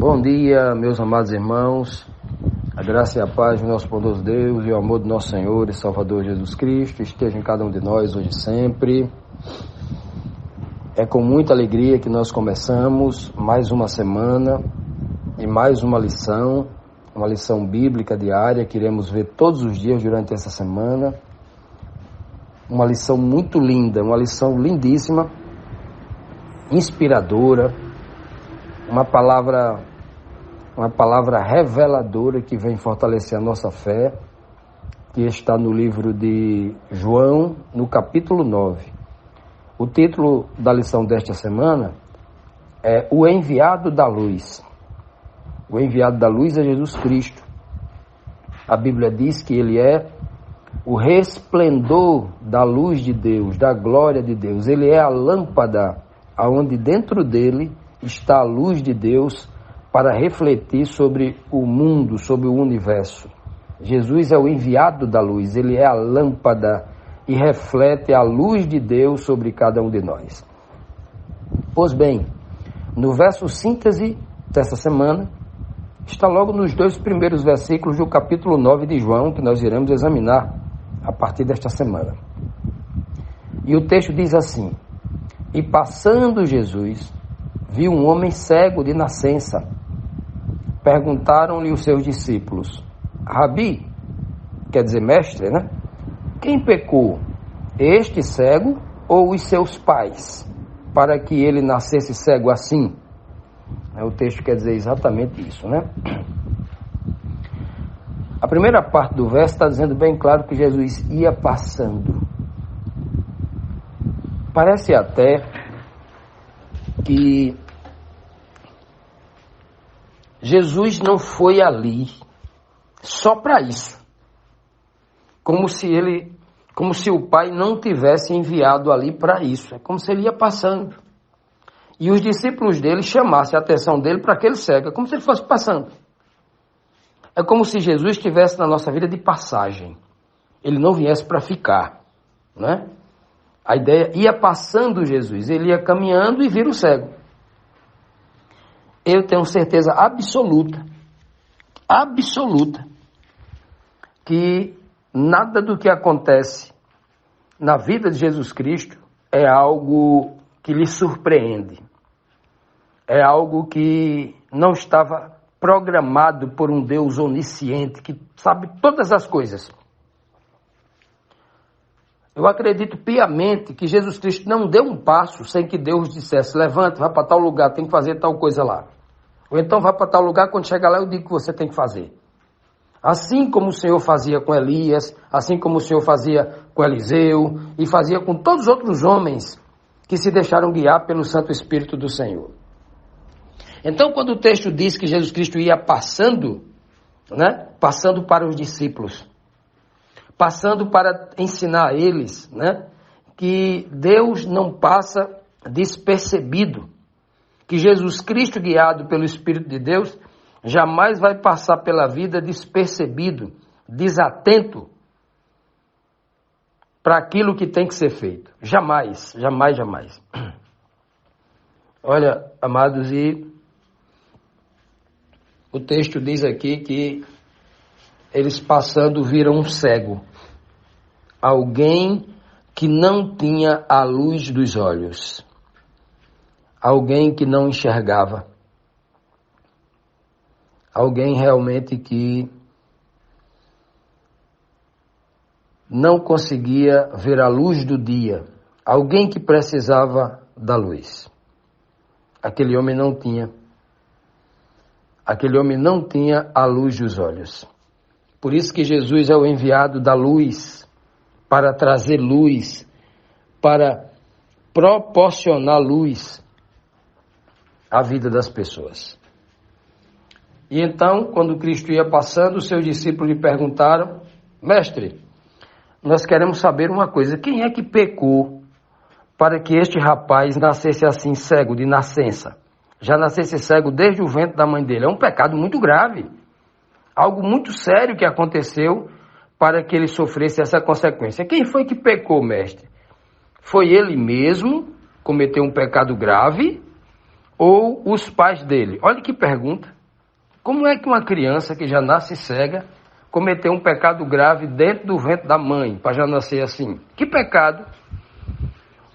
Bom dia, meus amados irmãos, a graça e a paz do nosso bondoso Deus e o amor do nosso Senhor e Salvador Jesus Cristo esteja em cada um de nós hoje e sempre. É com muita alegria que nós começamos mais uma semana e mais uma lição bíblica diária que iremos ver todos os dias durante essa semana. Uma lição muito linda, uma lição lindíssima, inspiradora, uma palavra reveladora que vem fortalecer a nossa fé, que está no livro de João, no capítulo 9. O título da lição desta semana é O Enviado da Luz. O enviado da luz é Jesus Cristo. A Bíblia diz que ele é o resplendor da luz de Deus, da glória de Deus. Ele é a lâmpada aonde dentro dele está a luz de Deus para refletir sobre o mundo, sobre o universo. Jesus é o enviado da luz, ele é a lâmpada e reflete a luz de Deus sobre cada um de nós. Pois bem, no verso síntese dessa semana, está logo nos 2 primeiros versículos do capítulo 9 de João, que nós iremos examinar a partir desta semana. E o texto diz assim: E passando Jesus, viu um homem cego de nascença. Perguntaram-lhe os seus discípulos: Rabi, quer dizer mestre, né? Quem pecou, este cego ou os seus pais, para que ele nascesse cego assim? O texto quer dizer exatamente isso, né? A primeira parte do verso está dizendo bem claro que Jesus ia passando. Parece até que Jesus não foi ali só para isso. Como se o Pai não tivesse enviado ali para isso. É como se ele ia passando. E os discípulos dele chamassem a atenção dele para aquele cego. É como se ele fosse passando. É como se Jesus estivesse na nossa vida de passagem. Ele não viesse para ficar, né? A ideia ia passando Jesus. Ele ia caminhando e vira o cego. Eu tenho certeza absoluta, que nada do que acontece na vida de Jesus Cristo é algo que lhe surpreende. É algo que não estava programado por um Deus onisciente, que sabe todas as coisas. Eu acredito piamente que Jesus Cristo não deu um passo sem que Deus dissesse: levante, vá para tal lugar, tem que fazer tal coisa lá. Ou então vá para tal lugar, quando chegar lá eu digo que você tem que fazer. Assim como o Senhor fazia com Elias, assim como o Senhor fazia com Eliseu, e fazia com todos os outros homens que se deixaram guiar pelo Santo Espírito do Senhor. Então, quando o texto diz que Jesus Cristo ia passando, né, passando para os discípulos, passando para ensinar a eles, né, que Deus não passa despercebido, que Jesus Cristo, guiado pelo Espírito de Deus, jamais vai passar pela vida despercebido, desatento para aquilo que tem que ser feito. Jamais, jamais, jamais. Olha, amados, e o texto diz aqui que eles passando viram um cego. Alguém que não tinha a luz dos olhos. Alguém que não enxergava. Alguém realmente que não conseguia ver a luz do dia. Alguém que precisava da luz. Aquele homem não tinha. Aquele homem não tinha a luz dos olhos. Por isso que Jesus é o enviado da luz, para trazer luz, para proporcionar luz à vida das pessoas. E então, quando Cristo ia passando, os seus discípulos lhe perguntaram: Mestre, nós queremos saber uma coisa, quem é que pecou para que este rapaz nascesse assim cego de nascença? Já nascesse cego desde o ventre da mãe dele. É um pecado muito grave. Algo muito sério que aconteceu para que ele sofresse essa consequência. Quem foi que pecou, mestre? Foi ele mesmo, cometeu um pecado grave, ou os pais dele? Olha que pergunta. Como é que uma criança que já nasce cega cometeu um pecado grave dentro do ventre da mãe, para já nascer assim? Que pecado?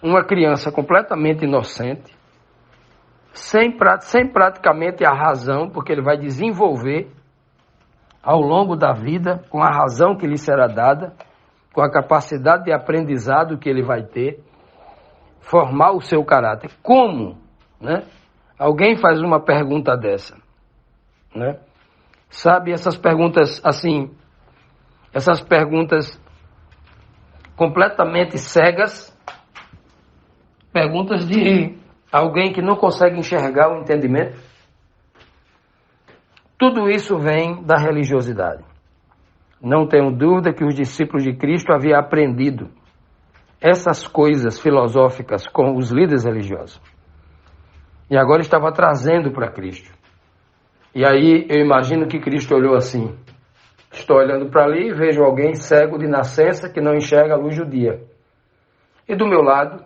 Uma criança completamente inocente, sem praticamente a razão, porque ele vai desenvolver ao longo da vida, com a razão que lhe será dada, com a capacidade de aprendizado que ele vai ter, formar o seu caráter. Como, né? Alguém faz uma pergunta dessa, né? Sabe, essas perguntas assim, essas perguntas completamente cegas, perguntas de alguém que não consegue enxergar o entendimento. Tudo isso vem da religiosidade. Não tenho dúvida que os discípulos de Cristo haviam aprendido essas coisas filosóficas com os líderes religiosos. E agora estava trazendo para Cristo. E aí eu imagino que Cristo olhou assim: estou olhando para ali e vejo alguém cego de nascença que não enxerga a luz do dia. E do meu lado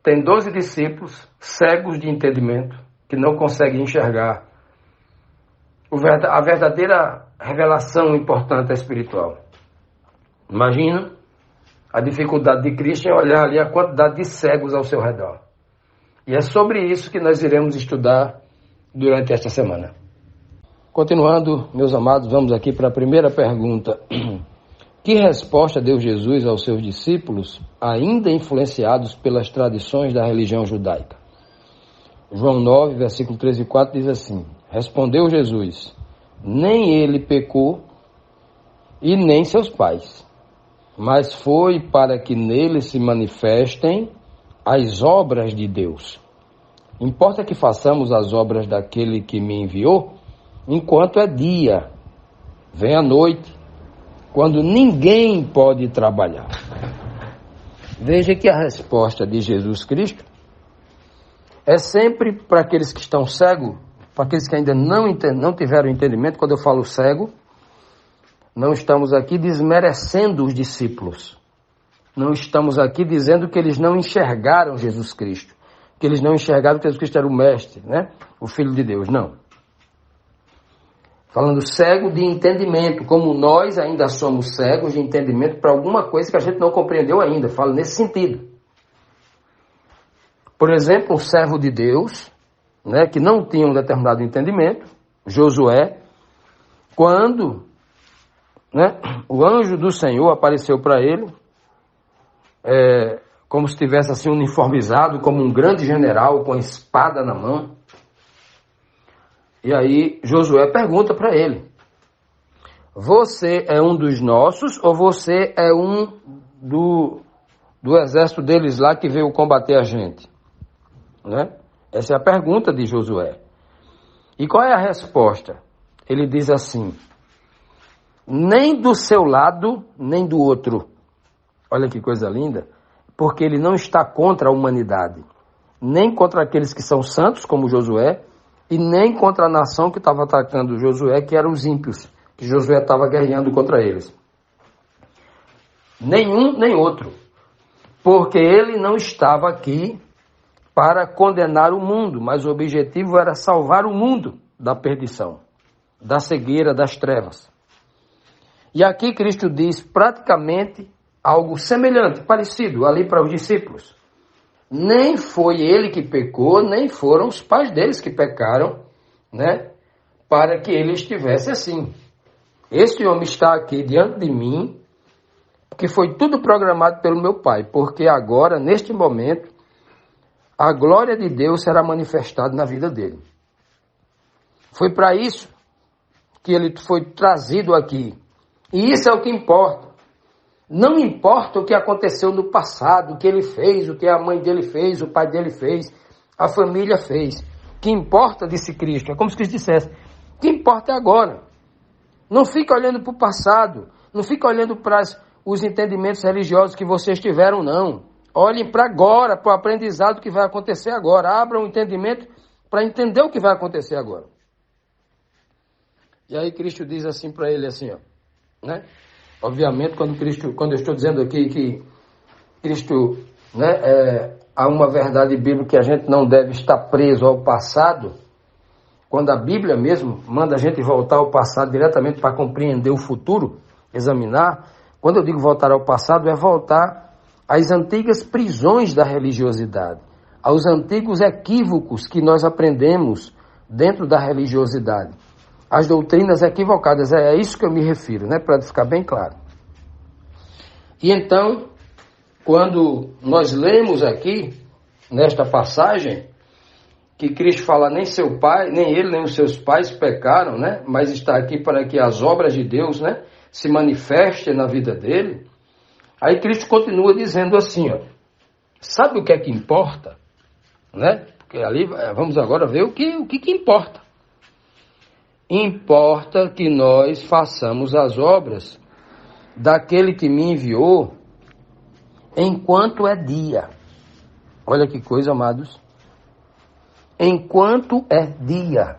tem 12 discípulos cegos de entendimento que não conseguem enxergar a verdadeira revelação importante espiritual. Imagina a dificuldade de Cristo em olhar ali a quantidade de cegos ao seu redor. E é sobre isso que nós iremos estudar durante esta semana. Continuando, meus amados, vamos aqui para a primeira pergunta. Que resposta deu Jesus aos seus discípulos, ainda influenciados pelas tradições da religião judaica? João 9, versículo 13 e 4 diz assim: respondeu Jesus: nem ele pecou e nem seus pais, mas foi para que nele se manifestem as obras de Deus. Importa que façamos as obras daquele que me enviou enquanto é dia. Vem a noite, quando ninguém pode trabalhar. Veja que a resposta de Jesus Cristo é sempre para aqueles que estão cegos, para aqueles que ainda não tiveram entendimento. Quando eu falo cego, não estamos aqui desmerecendo os discípulos. Não estamos aqui dizendo que eles não enxergaram Jesus Cristo, que eles não enxergaram que Jesus Cristo era o Mestre, né? O Filho de Deus, não. Falando cego de entendimento, como nós ainda somos cegos de entendimento para alguma coisa que a gente não compreendeu ainda. Falo nesse sentido. Por exemplo, um servo de Deus, né, que não tinha um determinado entendimento, Josué, quando, né, o anjo do Senhor apareceu para ele, como se estivesse assim uniformizado, como um grande general com a espada na mão. E aí Josué pergunta para ele: você é um dos nossos ou você é um do exército deles lá que veio combater a gente? Né? Essa é a pergunta de Josué. E qual é a resposta? Ele diz assim: nem do seu lado, nem do outro. Olha que coisa linda. Porque ele não está contra a humanidade, nem contra aqueles que são santos, como Josué, e nem contra a nação que estava atacando Josué, que eram os ímpios, que Josué estava guerreando contra eles. Nenhum, nem outro. Porque ele não estava aqui para condenar o mundo, mas o objetivo era salvar o mundo da perdição, da cegueira, das trevas. E aqui Cristo diz praticamente algo semelhante, parecido ali para os discípulos. Nem foi ele que pecou, nem foram os pais deles que pecaram, né, para que ele estivesse assim. Este homem está aqui diante de mim, porque foi tudo programado pelo meu Pai, porque agora, neste momento, a glória de Deus será manifestada na vida dele. Foi para isso que ele foi trazido aqui. E isso é o que importa. Não importa o que aconteceu no passado, o que ele fez, o que a mãe dele fez, o pai dele fez, a família fez. O que importa, disse Cristo, é como se Cristo dissesse, o que importa é agora. Não fica olhando para o passado, não fica olhando para os entendimentos religiosos que vocês tiveram, não. Olhem para agora, para o aprendizado que vai acontecer agora. Abram o entendimento para entender o que vai acontecer agora. E aí Cristo diz assim para ele, assim, ó, né? Obviamente, quando eu estou dizendo aqui que Cristo, né, há uma verdade bíblica que a gente não deve estar preso ao passado, quando a Bíblia mesmo manda a gente voltar ao passado diretamente para compreender o futuro, examinar. Quando eu digo voltar ao passado, é voltar às antigas prisões da religiosidade, aos antigos equívocos que nós aprendemos dentro da religiosidade, as doutrinas equivocadas, é a isso que eu me refiro, né, para ficar bem claro. E então, quando nós lemos aqui, nesta passagem, que Cristo fala, nem seu pai, nem ele, nem os seus pais pecaram, né, mas está aqui para que as obras de Deus, né, se manifestem na vida dele. Aí Cristo continua dizendo assim, ó, sabe o que é que importa? Né? Porque ali vamos agora ver o que importa. Importa que nós façamos as obras daquele que me enviou enquanto é dia. Olha que coisa, amados. Enquanto é dia,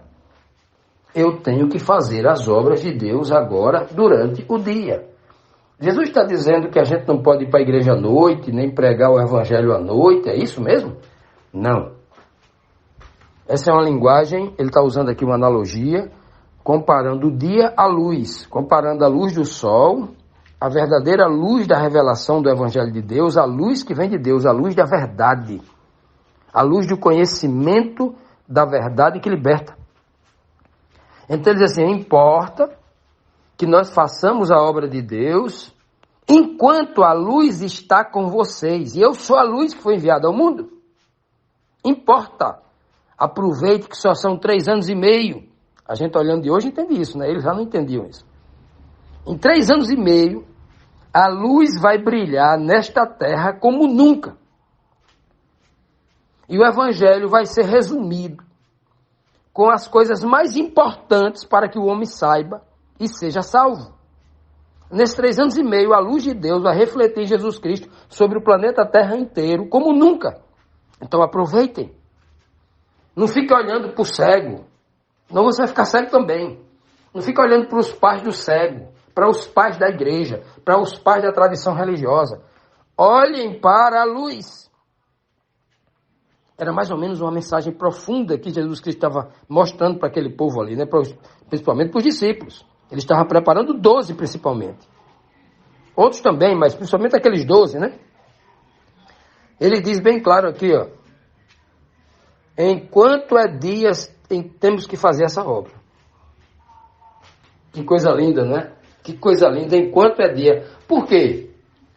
eu tenho que fazer as obras de Deus agora durante o dia. Jesus está dizendo que a gente não pode ir para a igreja à noite, nem pregar o evangelho à noite, é isso mesmo? Não. Essa é uma linguagem, ele está usando aqui uma analogia, comparando o dia à luz, comparando a luz do sol, a verdadeira luz da revelação do evangelho de Deus, a luz que vem de Deus, a luz da verdade, a luz do conhecimento da verdade que liberta. Então ele diz assim, importa que nós façamos a obra de Deus enquanto a luz está com vocês. E eu sou a luz que foi enviada ao mundo. Importa. Aproveite que só são 3 anos e meio. A gente olhando de hoje entende isso, né? Eles já não entendiam isso. Em 3 anos e meio, a luz vai brilhar nesta terra como nunca. E o evangelho vai ser resumido com as coisas mais importantes para que o homem saiba e seja salvo. Nesses 3 anos e meio, a luz de Deus vai refletir Jesus Cristo sobre o planeta Terra inteiro como nunca. Então aproveitem. Não fique olhando para o cego. Não, você vai ficar cego também. Não fique olhando para os pais do cego, para os pais da igreja, para os pais da tradição religiosa. Olhem para a luz. Era mais ou menos uma mensagem profunda que Jesus Cristo estava mostrando para aquele povo ali, né? Principalmente para os discípulos. Ele estava preparando 12 principalmente. Outros também, mas principalmente aqueles 12, né? Ele diz bem claro aqui, ó. Enquanto é dia, temos que fazer essa obra. Que coisa linda, né? Que coisa linda, enquanto é dia. Por quê?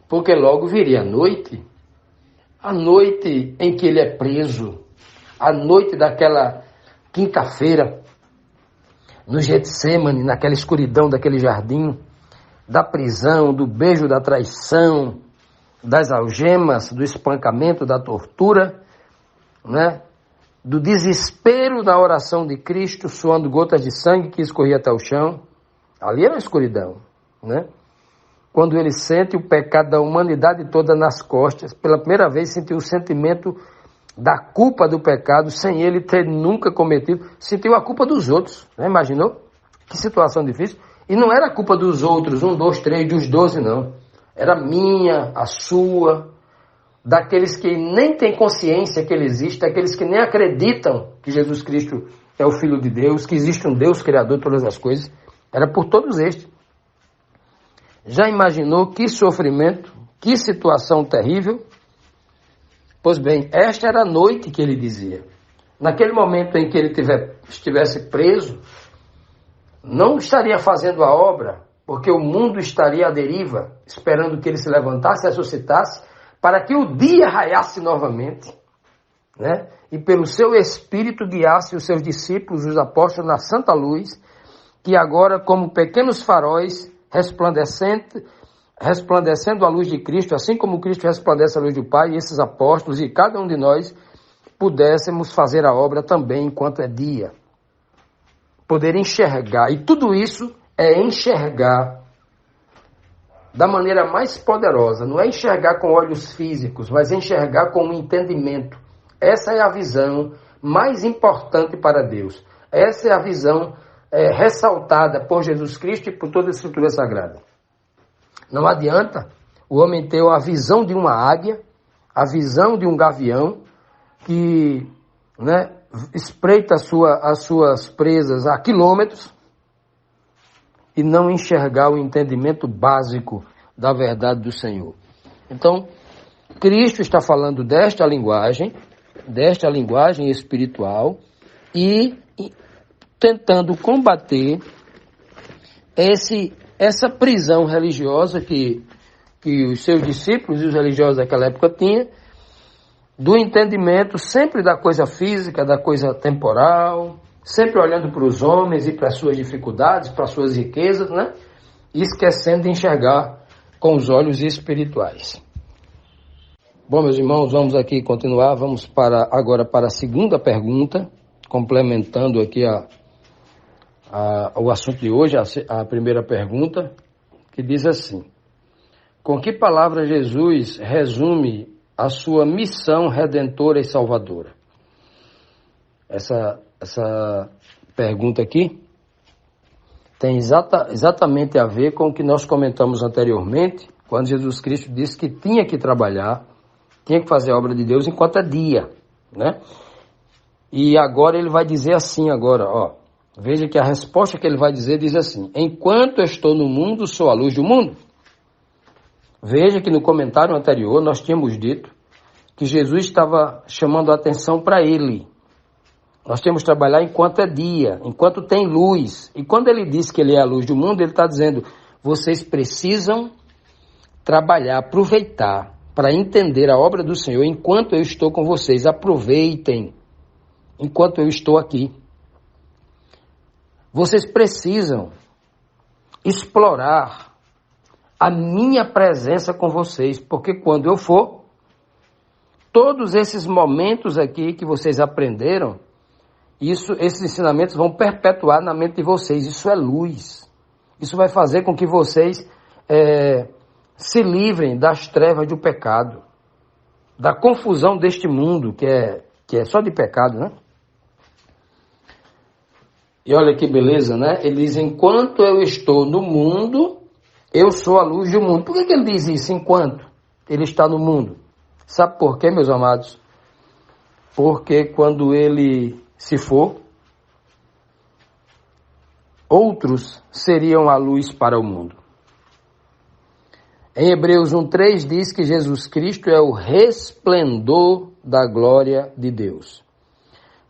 Porque logo viria a noite em que ele é preso, a noite daquela quinta-feira, no Getsemane, naquela escuridão daquele jardim, da prisão, do beijo da traição, das algemas, do espancamento, da tortura, né? Do desespero da oração de Cristo, suando gotas de sangue que escorria até o chão. Ali era a escuridão, né? Quando ele sente o pecado da humanidade toda nas costas, pela primeira vez sentiu o sentimento da culpa do pecado, sem ele ter nunca cometido, sentiu a culpa dos outros, né? Imaginou? Que situação difícil. E não era a culpa dos outros, 1, 2, 3, dos 12, não. Era minha, a sua, daqueles que nem têm consciência que ele existe, daqueles que nem acreditam que Jesus Cristo é o Filho de Deus, que existe um Deus Criador de todas as coisas. Era por todos estes. Já imaginou que sofrimento, que situação terrível? Pois bem, esta era a noite que ele dizia. Naquele momento em que ele estivesse preso, não estaria fazendo a obra, porque o mundo estaria à deriva, esperando que ele se levantasse, ressuscitasse, para que o dia raiasse novamente, né? E pelo seu Espírito guiasse os seus discípulos, os apóstolos, na santa luz, que agora, como pequenos faróis, resplandecendo a luz de Cristo, assim como Cristo resplandece a luz do Pai, e esses apóstolos e cada um de nós pudéssemos fazer a obra também enquanto é dia. Poder enxergar, e tudo isso é enxergar da maneira mais poderosa, não é enxergar com olhos físicos, mas enxergar com o entendimento. Essa é a visão mais importante para Deus. Essa é a visão ressaltada por Jesus Cristo e por toda a Escritura Sagrada. Não adianta o homem ter a visão de uma águia, a visão de um gavião que, né, espreita as suas presas a quilômetros e não enxergar o entendimento básico da verdade do Senhor. Então, Cristo está falando desta linguagem espiritual e tentando combater essa prisão religiosa que os seus discípulos e os religiosos daquela época tinham, do entendimento sempre da coisa física, da coisa temporal, sempre olhando para os homens e para as suas dificuldades, para as suas riquezas, né? E esquecendo de enxergar com os olhos espirituais. Bom, meus irmãos, vamos aqui continuar, vamos agora para a segunda pergunta, complementando aqui o assunto de hoje, a primeira pergunta, que diz assim: com que palavra Jesus resume a sua missão redentora e salvadora? Essa pergunta aqui tem exatamente a ver com o que nós comentamos anteriormente, quando Jesus Cristo disse que tinha que trabalhar, tinha que fazer a obra de Deus enquanto é dia, né? E agora ele vai dizer assim agora, ó. Veja que a resposta que ele vai dizer diz assim: enquanto eu estou no mundo, sou a luz do mundo. Veja que no comentário anterior nós tínhamos dito que Jesus estava chamando a atenção para ele. Nós temos que trabalhar enquanto é dia, enquanto tem luz. E quando ele diz que ele é a luz do mundo, ele está dizendo: vocês precisam trabalhar, aproveitar para entender a obra do Senhor enquanto eu estou com vocês. Aproveitem enquanto eu estou aqui. Vocês precisam explorar a minha presença com vocês, porque quando eu for, todos esses momentos aqui que vocês aprenderam, esses ensinamentos vão perpetuar na mente de vocês. Isso é luz. Isso vai fazer com que vocês se livrem das trevas do pecado, da confusão deste mundo, que é só de pecado, né? E olha que beleza, né? Ele diz: enquanto eu estou no mundo, eu sou a luz do mundo. Por que ele diz isso, enquanto ele está no mundo? Sabe por quê, meus amados? Porque quando ele se for, outros seriam a luz para o mundo. Em Hebreus 1:3 diz que Jesus Cristo é o resplendor da glória de Deus.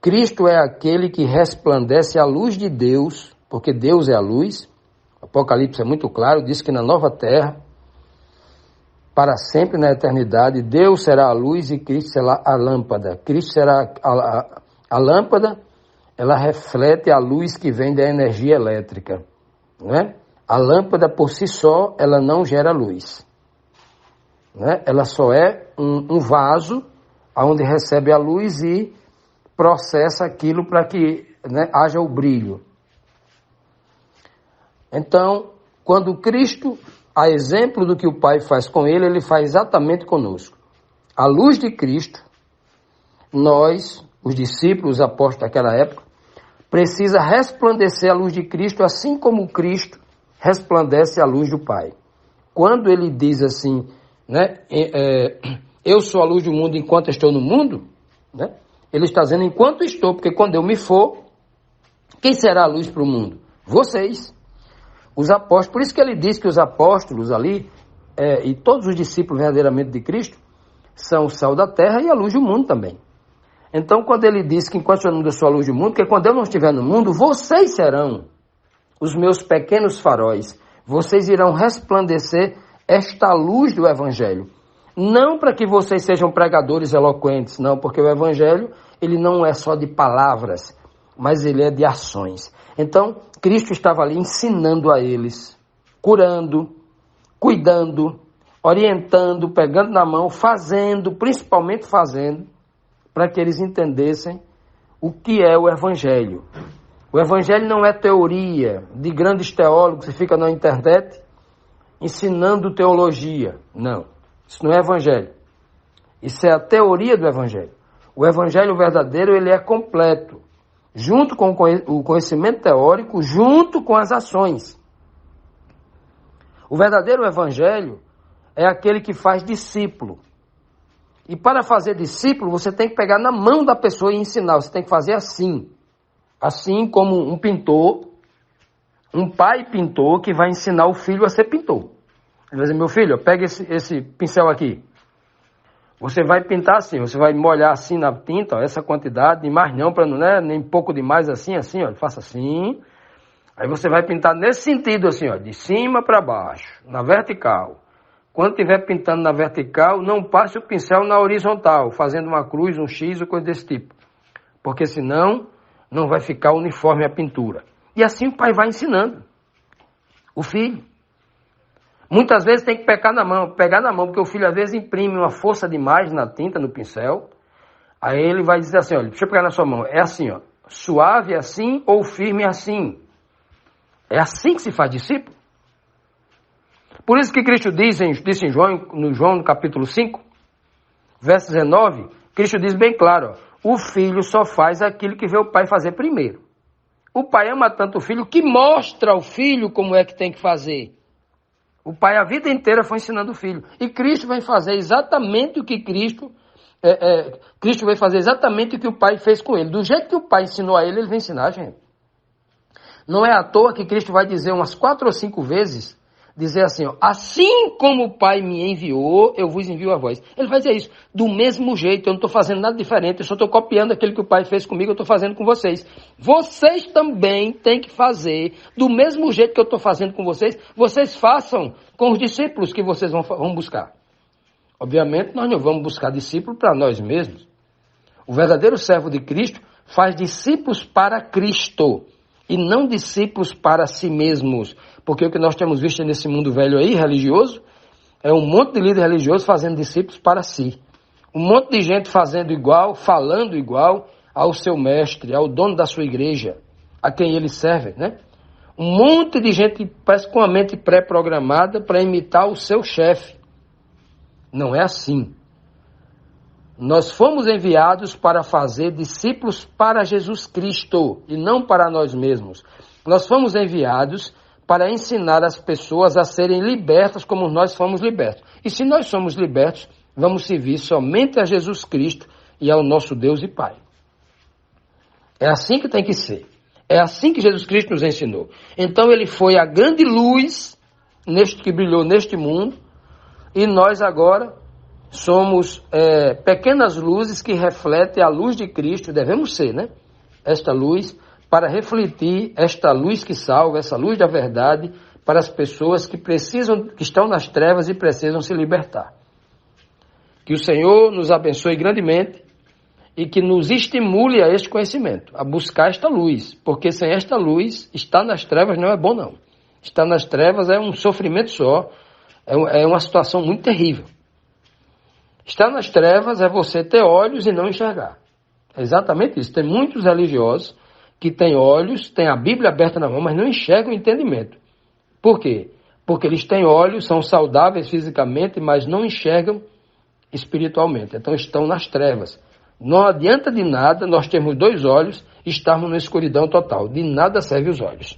Cristo é aquele que resplandece a luz de Deus, porque Deus é a luz. O Apocalipse é muito claro, diz que na nova terra, para sempre na eternidade, Deus será a luz e Cristo será a lâmpada. Cristo será a lâmpada, ela reflete a luz que vem da energia elétrica, né? A lâmpada por si só, ela não gera luz, né? Ela só é um vaso onde recebe a luz e processa aquilo para que, né, haja o brilho. Então, quando Cristo, a exemplo do que o Pai faz com ele, ele faz exatamente conosco. A luz de Cristo, nós, os discípulos, os apóstolos daquela época, precisa resplandecer a luz de Cristo, assim como Cristo resplandece a luz do Pai. Quando ele diz assim, né, eu sou a luz do mundo enquanto estou no mundo, né, ele está dizendo enquanto estou, porque quando eu me for, quem será a luz para o mundo? Vocês, os apóstolos. Por isso que ele diz que os apóstolos ali, e todos os discípulos verdadeiramente de Cristo, são o sal da terra e a luz do mundo também. Então, quando ele diz que enquanto eu sou a luz do mundo, porque quando eu não estiver no mundo, vocês serão os meus pequenos faróis. Vocês irão resplandecer esta luz do Evangelho. Não para que vocês sejam pregadores eloquentes, não, porque o Evangelho, ele não é só de palavras, mas ele é de ações. Então, Cristo estava ali ensinando a eles, curando, cuidando, orientando, pegando na mão, fazendo, principalmente fazendo, para que eles entendessem o que é o Evangelho. O Evangelho não é teoria de grandes teólogos que ficam na internet ensinando teologia. Não. Isso não é Evangelho. Isso é a teoria do Evangelho. O Evangelho verdadeiro, ele é completo. Junto com o conhecimento teórico, junto com as ações. O verdadeiro Evangelho é aquele que faz discípulo. E para fazer discípulo, você tem que pegar na mão da pessoa e ensinar. Você tem que fazer assim. Assim como um pintor, um pai pintor que vai ensinar o filho a ser pintor. Ele vai dizer, meu filho, pega esse pincel aqui. Você vai pintar assim, você vai molhar assim na tinta, ó, essa quantidade, mais não, para não, né, nem pouco demais, assim, ó, faça assim. Aí você vai pintar nesse sentido, assim, ó, de cima para baixo, na vertical. Quando estiver pintando na vertical, não passe o pincel na horizontal, fazendo uma cruz, um X ou coisa desse tipo. Porque senão, não vai ficar uniforme a pintura. E assim o pai vai ensinando o filho. Muitas vezes tem que pegar na mão, porque o filho às vezes imprime uma força demais na tinta, no pincel. Aí ele vai dizer assim, olha, deixa eu pegar na sua mão, é assim, ó, suave assim ou firme assim. É assim que se faz discípulo. Por isso que Cristo disse em João, no capítulo 5, verso 19, Cristo diz bem claro, ó, o filho só faz aquilo que vê o pai fazer primeiro. O pai ama tanto o filho que mostra ao filho como é que tem que fazer. O pai a vida inteira foi ensinando o filho. E Cristo vai fazer exatamente o que Cristo vai fazer exatamente o que o pai fez com ele. Do jeito que o pai ensinou a ele, ele vai ensinar a gente. Não é à toa que Cristo vai dizer umas 4 ou 5 vezes, dizer assim, ó, assim como o pai me enviou, eu vos envio a vós. Ele vai dizer isso, do mesmo jeito, eu não estou fazendo nada diferente, eu só estou copiando aquilo que o pai fez comigo, eu estou fazendo com vocês. Vocês também têm que fazer, do mesmo jeito que eu estou fazendo com vocês, vocês façam com os discípulos que vocês vão buscar. Obviamente, nós não vamos buscar discípulos para nós mesmos. O verdadeiro servo de Cristo faz discípulos para Cristo e não discípulos para si mesmos. Porque o que nós temos visto nesse mundo velho aí, religioso, é um monte de líder religioso fazendo discípulos para si. Um monte de gente fazendo igual, falando igual ao seu mestre, ao dono da sua igreja, a quem ele serve, né? Um monte de gente parece com a mente pré-programada para imitar o seu chefe. Não é assim. Nós fomos enviados para fazer discípulos para Jesus Cristo e não para nós mesmos. Nós fomos enviados para ensinar as pessoas a serem libertas como nós fomos libertos. E se nós somos libertos, vamos servir somente a Jesus Cristo e ao nosso Deus e Pai. É assim que tem que ser. É assim que Jesus Cristo nos ensinou. Então ele foi a grande luz que brilhou neste mundo e nós agora somos pequenas luzes que refletem a luz de Cristo, devemos ser, né? Esta luz para refletir esta luz que salva, essa luz da verdade, para as pessoas que estão nas trevas e precisam se libertar. Que o Senhor nos abençoe grandemente e que nos estimule a este conhecimento, a buscar esta luz, porque sem esta luz, estar nas trevas não é bom não. Estar nas trevas é um sofrimento só, é uma situação muito terrível. Estar nas trevas é você ter olhos e não enxergar. É exatamente isso. Tem muitos religiosos que têm olhos, têm a Bíblia aberta na mão, mas não enxergam o entendimento. Por quê? Porque eles têm olhos, são saudáveis fisicamente, mas não enxergam espiritualmente. Então estão nas trevas. Não adianta de nada nós termos 2 olhos e estarmos na escuridão total. De nada servem os olhos.